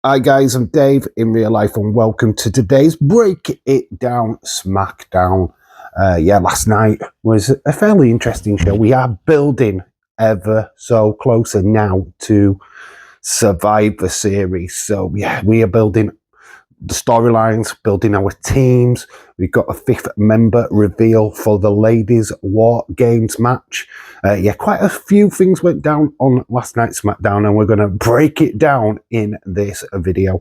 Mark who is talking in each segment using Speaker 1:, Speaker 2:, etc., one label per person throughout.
Speaker 1: Hi guys, I'm Dave in real life and welcome to today's Break It Down Smackdown. Last night was a fairly interesting show. We are building ever so closer now to Survivor Series. So yeah, we are building the storylines, building our teams. We've got a fifth member reveal for the ladies' War Games match. Quite a few things went down on last night's SmackDown, and we're going to break it down in this video.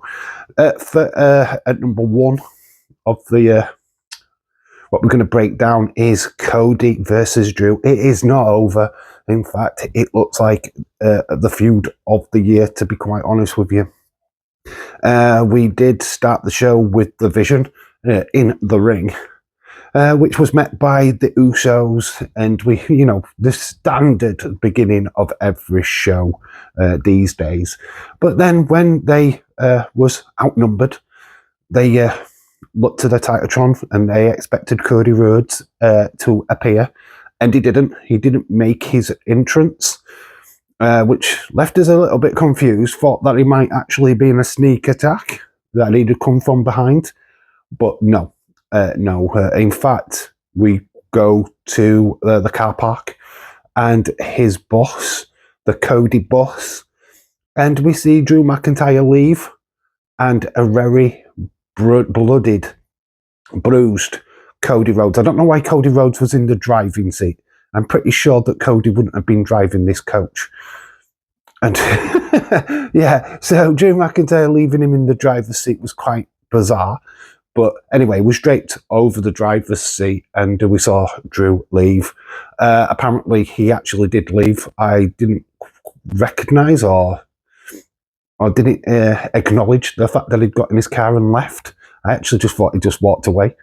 Speaker 1: At number one of the what we're going to break down is Cody versus Drew. It is not over. In fact, it looks like the feud of the year, to be quite honest with you. We did start the show with the Vision in the ring, which was met by the Usos, and the standard beginning of every show these days. But then when they was outnumbered, they looked to the Titantron and they expected Cody Rhodes to appear, and he didn't. He didn't make his entrance. Which left us a little bit confused, thought that he might actually be in a sneak attack, that he'd come from behind. But no. In fact, we go to the car park and his boss, the Cody boss, and we see Drew McIntyre leave and a very bloodied, bruised Cody Rhodes. I don't know why Cody Rhodes was in the driving seat. I'm pretty sure that Cody wouldn't have been driving this coach. And so Drew McIntyre leaving him in the driver's seat was quite bizarre. But anyway, we draped over the driver's seat and we saw Drew leave. Apparently, he actually did leave. I didn't recognise or didn't acknowledge the fact that he'd got in his car and left. I actually just thought he just walked away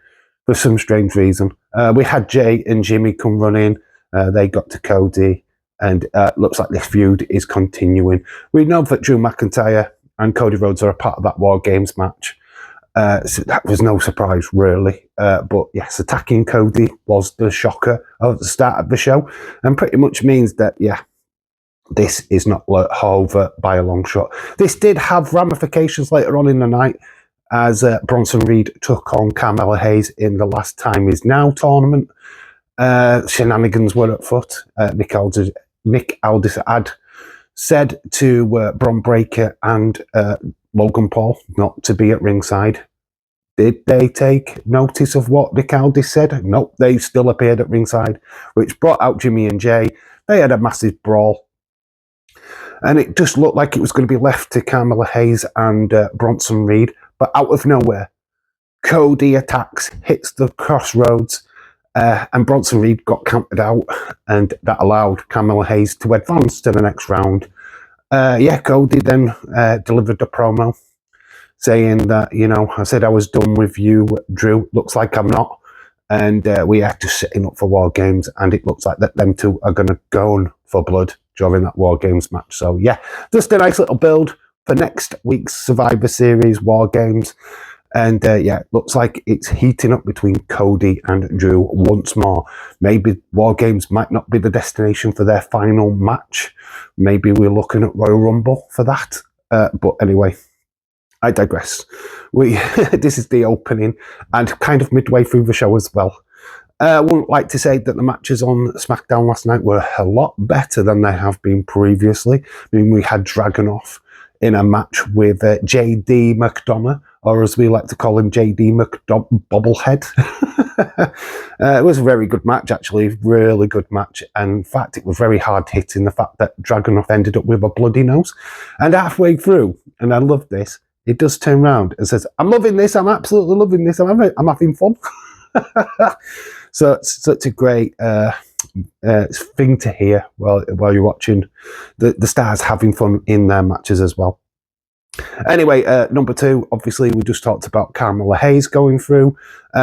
Speaker 1: for some strange reason. We had Jay and Jimmy come running. They got to Cody, and looks like this feud is continuing. We know that Drew McIntyre and Cody Rhodes are a part of that War Games match. So that was no surprise, really. But yes, attacking Cody was the shocker at the start of the show, and pretty much means that, this is not over by a long shot. This did have ramifications later on in the night, as Bronson Reed took on Carmella Hayes in the Last Time Is Now tournament. Shenanigans were at foot. Nick Aldis had said to Bron Breakker and Logan Paul not to be at ringside. Did they take notice of what Nick Aldis said? Nope, they still appeared at ringside, which brought out Jimmy and Jay. They had a massive brawl, and it just looked like it was going to be left to Carmella Hayes and Bronson Reed. But out of nowhere, Cody attacks, hits the crossroads, and Bronson Reed got counted out, and that allowed Carmella Hayes to advance to the next round. Cody then delivered a promo saying that, I said I was done with you, Drew. Looks like I'm not. And we are just setting up for War Games, and it looks like that them two are going to go on for blood during that War Games match. So, just a nice little build for next week's Survivor Series War Games. And looks like it's heating up between Cody and Drew once more. Maybe War Games might not be the destination for their final match. Maybe we're looking at Royal Rumble for that. But anyway, I digress. This is the opening and kind of midway through the show as well. I wouldn't like to say that the matches on SmackDown last night were a lot better than they have been previously. I mean, we had Dragunov in a match with JD McDonough, or as we like to call him, JD Bobblehead. It was a very good match, actually, really good match. And in fact, it was very hard hitting, the fact that Dragunov ended up with a bloody nose. And halfway through, and I love this, it does turn around and says, I'm loving this, I'm absolutely loving this, I'm having fun. So it's such a great thing to hear while you're watching the stars having fun in their matches as well. Anyway, number two, obviously we just talked about Carmella Hayes going through.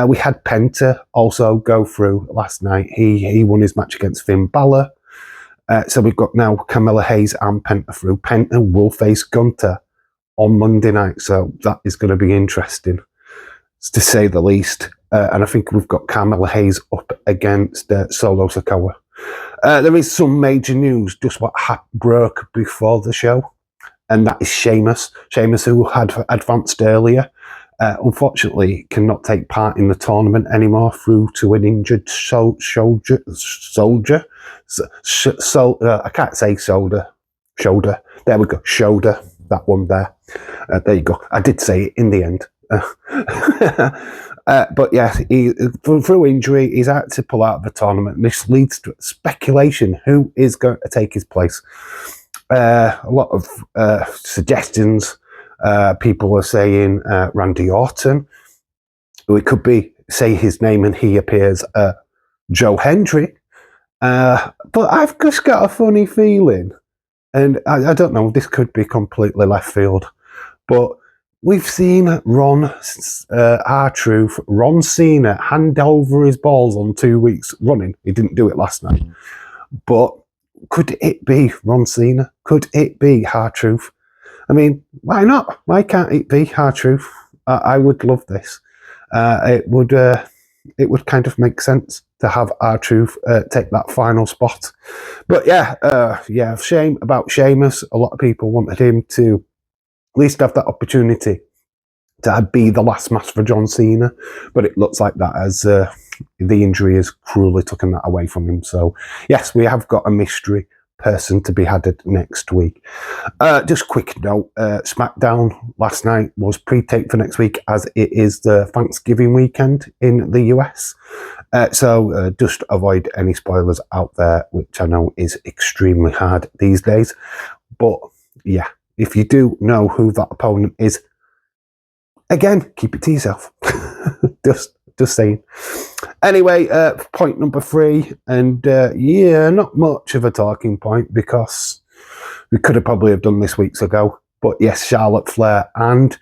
Speaker 1: We had Penta also go through last night. He won his match against Finn Balor. So we've got now Carmella Hayes and Penta through. Penta will face Gunther on Monday night, so that is going to be interesting, to say the least. And I think we've got Carmella Hayes up against Solo Sikoa. There is some major news, just what broke before the show. and that is Sheamus. Sheamus, who had advanced earlier, unfortunately cannot take part in the tournament anymore due to an injured soldier. I can't say shoulder. There we go. Shoulder. That one there. There you go. I did say it in the end. But yeah, through injury, he's had to pull out of the tournament. This leads to speculation: who is going to take his place? A lot of suggestions. People are saying Randy Orton. We could say his name and he appears. Joe Hendry. But I've just got a funny feeling, and I don't know, this could be completely left field, but we've seen R-Truth, Ron Cena, hand over his balls on 2 weeks running. He didn't do it last night. But could it be Ron Cena? Could it be R-Truth? I mean, why not? Why can't it be R-Truth? I would love this. It would kind of make sense to have R-Truth take that final spot. But yeah, shame about Sheamus. A lot of people wanted him to at least have that opportunity to be the last match for John Cena, but it looks like that as the injury has cruelly taken that away from him. So yes, we have got a mystery person to be added next week. Just quick note, Smackdown last night was pre-taped for next week as it is the Thanksgiving weekend in the US. So just avoid any spoilers out there, which I know is extremely hard these days. But yeah, if you do know who that opponent is, again, keep it to yourself. just saying. Anyway, point number 3, and yeah, not much of a talking point because we could have probably have done this weeks ago. But yes, Charlotte Flair and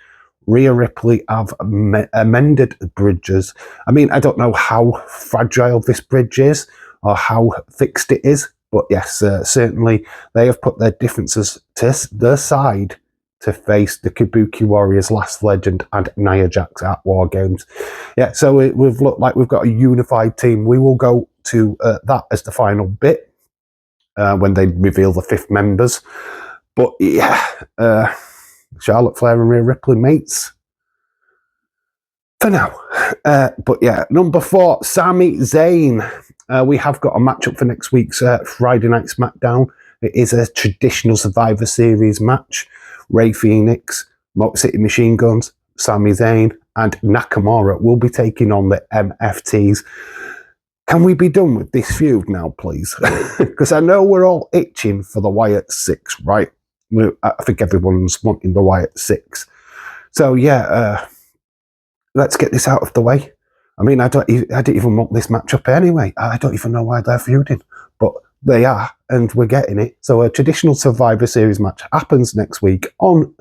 Speaker 1: Rhea Ripley have amended bridges. I mean, I don't know how fragile this bridge is or how fixed it is, but yes, certainly they have put their differences to the side to face the Kabuki Warriors, Last Legend, and Nia Jax at WarGames. Yeah, so we've looked like we've got a unified team. We will go to that as the final bit when they reveal the 5th members. But yeah, Charlotte Flair and Rhea Ripley mates for now. But yeah, number 4, Sami Zayn. We have got a matchup for next week's Friday Night SmackDown. It is a traditional Survivor Series match. Ray Phoenix, Motor City Machine Guns, Sami Zayn, and Nakamura will be taking on the MFTs. Can we be done with this feud now, please? Because I know we're all itching for the Wyatt 6, right? I think everyone's wanting the Wyatt 6. So yeah, let's get this out of the way. I mean, I didn't even want this matchup anyway. I don't even know why they're feuding, but they are, and we're getting it. So a traditional Survivor Series match happens next week on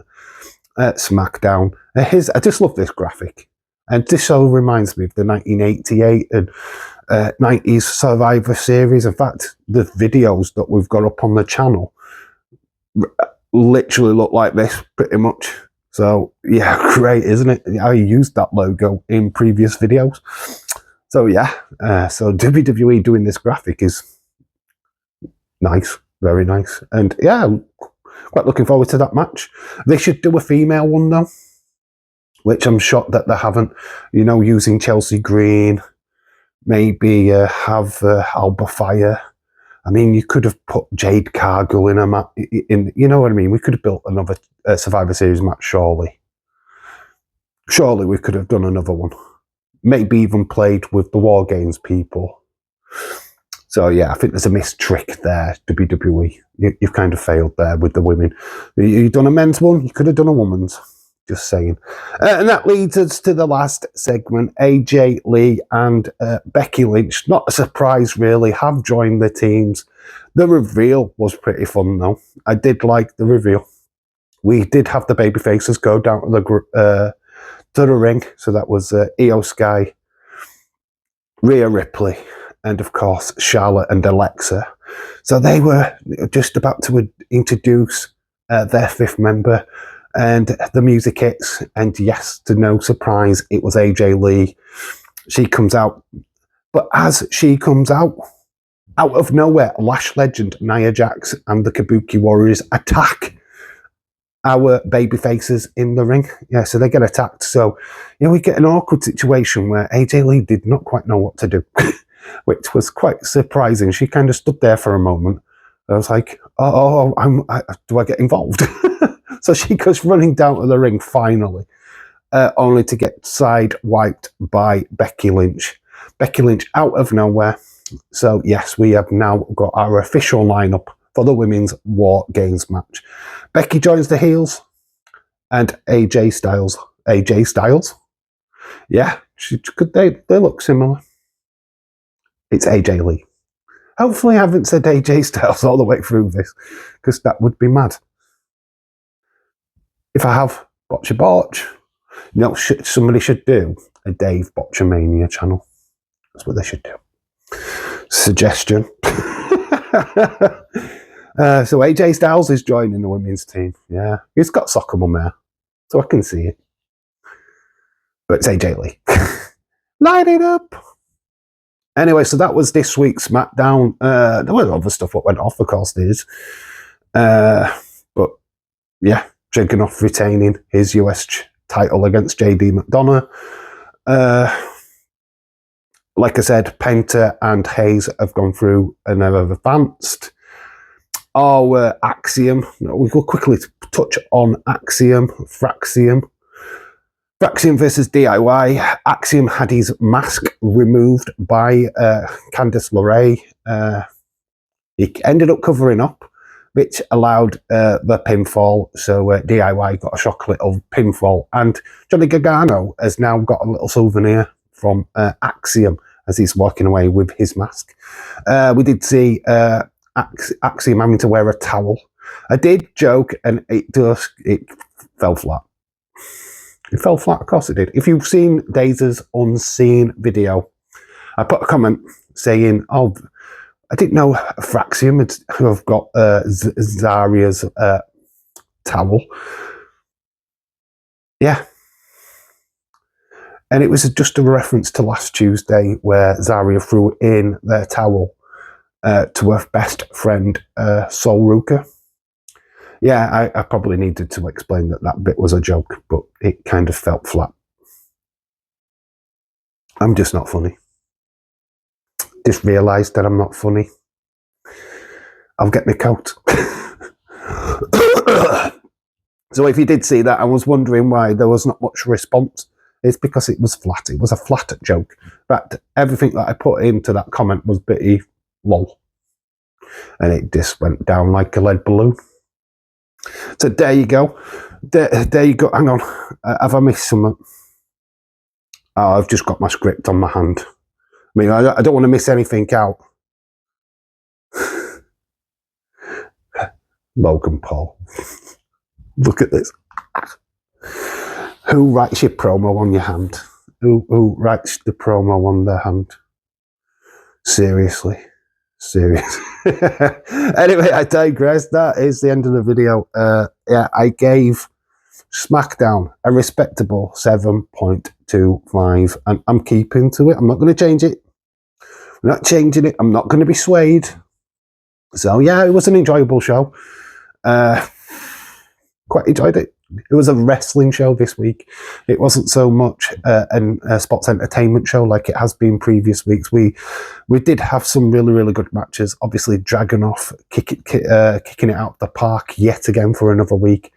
Speaker 1: SmackDown. I just love this graphic. And this so reminds me of the 1988 and 90s Survivor Series. In fact, the videos that we've got up on the channel literally look like this, pretty much. So, yeah, great, isn't it? I used that logo in previous videos. So, yeah, so WWE doing this graphic is nice, very nice. And, yeah, I'm quite looking forward to that match. They should do a female one, though, which I'm shocked that they haven't, you know, using Chelsea Green, maybe have Alba Fire. I mean, you could have put Jade Cargill in a match, you know what I mean? We could have built another Survivor Series match, surely. Surely we could have done another one. Maybe even played with the WarGames people. So, yeah, I think there's a missed trick there, WWE. You've kind of failed there with the women. You've done a men's one, you could have done a woman's. Just saying. And that leads us to the last segment. AJ Lee and Becky Lynch, not a surprise really, have joined the teams. The reveal was pretty fun though. I did like the reveal. We did have the babyfaces go down to the ring. So that was Io Sky, Rhea Ripley, and of course Charlotte and Alexa. So they were just about to introduce their 5th member. And the music hits, and yes, to no surprise, it was AJ Lee. She comes out, but as she comes out of nowhere, Lash Legend, Nia Jax, and the Kabuki Warriors attack our baby faces in the ring. Yeah, so they get attacked. So, we get an awkward situation where AJ Lee did not quite know what to do, which was quite surprising. She kind of stood there for a moment. I was like, do I get involved? So she goes running down to the ring finally, only to get side-wiped by Becky Lynch. Becky Lynch out of nowhere. So, yes, we have now got our official lineup for the women's War Games match. Becky joins the heels and AJ Styles. AJ Styles? Yeah, they look similar. It's AJ Lee. Hopefully I haven't said AJ Styles all the way through this, because that would be mad. If I have, botch a botch. Somebody should do a Dave Botchamania channel. That's what they should do. Suggestion. So AJ Styles is joining the women's team. Yeah, he's got soccer mum hair, so I can see it. But it's AJ Lee. Light it up. Anyway, so that was this week's SmackDown. There was other stuff that went off, of course there is. But yeah, Dragunov retaining his US title against JD McDonough. Like I said, Penta and Hayes have gone through and have advanced. Our Axiom, we will quickly touch on Axiom, Fraxium versus DIY. Axiom had his mask removed by Candice LeRae. He ended up covering up, which allowed the pinfall. So DIY got a shock little pinfall. And Johnny Gargano has now got a little souvenir from Axiom as he's walking away with his mask. We did see Axiom having to wear a towel. I did joke, and it fell flat. It fell flat, of course it did. If you've seen Dazer's Unseen video, I put a comment saying, oh, I didn't know Fraxium have got Zaria's towel. Yeah. And it was just a reference to last Tuesday where Zaria threw in their towel to her best friend, Sol Ruka. Yeah, I probably needed to explain that bit was a joke, but it kind of felt flat. I'm just not funny. Just realised that I'm not funny. I'll get my coat. So if you did see that, I was wondering why there was not much response. It's because it was flat. It was a flat joke. But everything that I put into that comment was bitty lol. And it just went down like a lead balloon. So there you go. There you go. Hang on. Have I missed something? Oh, I've just got my script on my hand. I mean, I don't want to miss anything out. Logan Paul. Look at this. Who writes your promo on your hand? Who writes the promo on their hand? Seriously. Anyway, I digress. That is the end of the video. Yeah, I gave Smackdown a respectable 7.25, and I'm keeping to it. I'm not going to change it. I'm not changing it. I'm not going to be swayed. So yeah, it was an enjoyable show. Quite enjoyed it. It was a wrestling show this week. It wasn't so much a sports entertainment show like it has been previous weeks. We did have some really, really good matches. Obviously, Dragunov kicking it out of the park yet again for another week.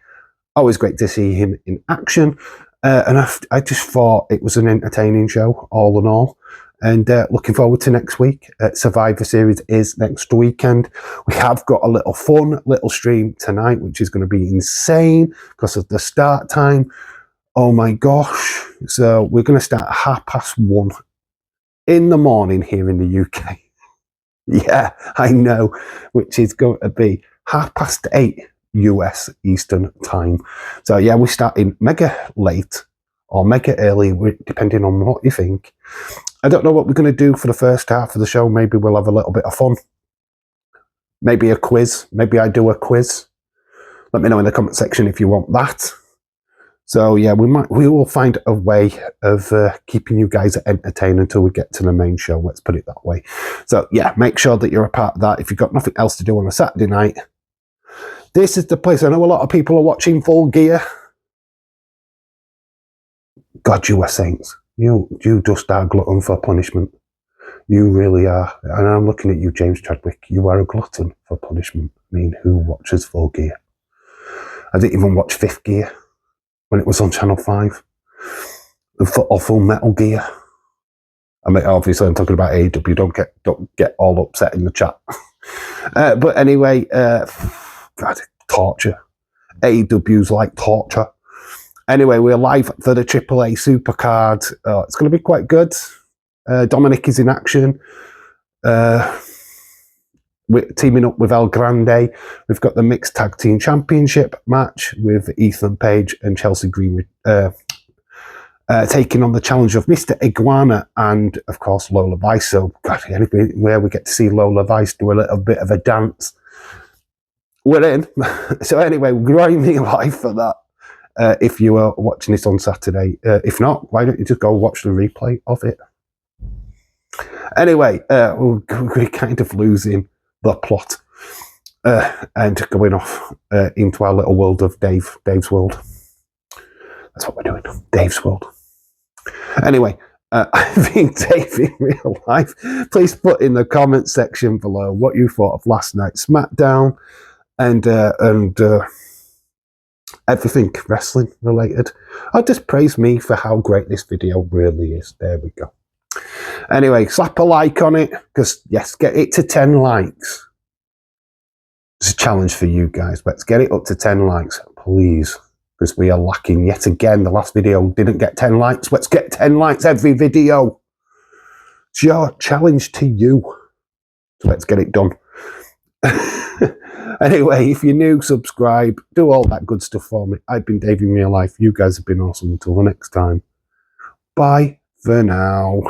Speaker 1: Always great to see him in action. And I just thought it was an entertaining show, all in all. And looking forward to next week. Survivor Series is next weekend. We have got a little fun little stream tonight, which is going to be insane because of the start time. Oh my gosh. So we're going to start at 1:30 in the morning here in the UK. Yeah, I know, which is going to be 8:30 US Eastern Time. So yeah, we're starting mega late or mega early, depending on what you think. I don't know what we're going to do for the first half of the show. Maybe we'll have a little bit of fun. Maybe a quiz. Maybe I do a quiz. Let me know in the comment section if you want that. So yeah, we will find a way of keeping you guys entertained until we get to the main show. Let's put it that way. So yeah, make sure that you're a part of that. If you've got nothing else to do on a Saturday night, This is the place. I know a lot of people are watching Full Gear. God, you are saints. You just are glutton for punishment. You really are. And I'm looking at you, James Chadwick. You are a glutton for punishment. I mean, who watches Full Gear? I didn't even watch Fifth Gear when it was on Channel 5. Or Full Metal Gear. I mean, obviously, I'm talking about AEW. Don't get all upset in the chat. But anyway, God, torture. AEW's like torture. Anyway, we're live for the AAA Supercard. It's going to be quite good. Dominic is in action. We're teaming up with El Grande. We've got the Mixed Tag Team Championship match with Ethan Page and Chelsea Green taking on the challenge of Mr. Iguana and, of course, Lola Vice. So, God, anywhere we get to see Lola Vice do a little bit of a dance, we're in. So anyway, we're grinding live for that. If you are watching this on Saturday. If not, why don't you just go watch the replay of it? Anyway, we're kind of losing the plot and going off into our little world of Dave's world. That's what we're doing, Dave's world. Anyway, I've been Dave in real life. Please put in the comment section below what you thought of last night's Smackdown and everything wrestling related. Or just praise me for how great this video really is. There we go. Anyway, slap a like on it, because yes, get it to 10 likes. It's a challenge for you guys. Let's get it up to 10 likes, please, because we are lacking yet again. The last video didn't get 10 likes. Let's get 10 likes every video. It's your challenge to you. So let's get it done. Anyway, if you're new, subscribe, do all that good stuff for me. I've been Dave in real life. You guys have been awesome. Until the next time. Bye for now.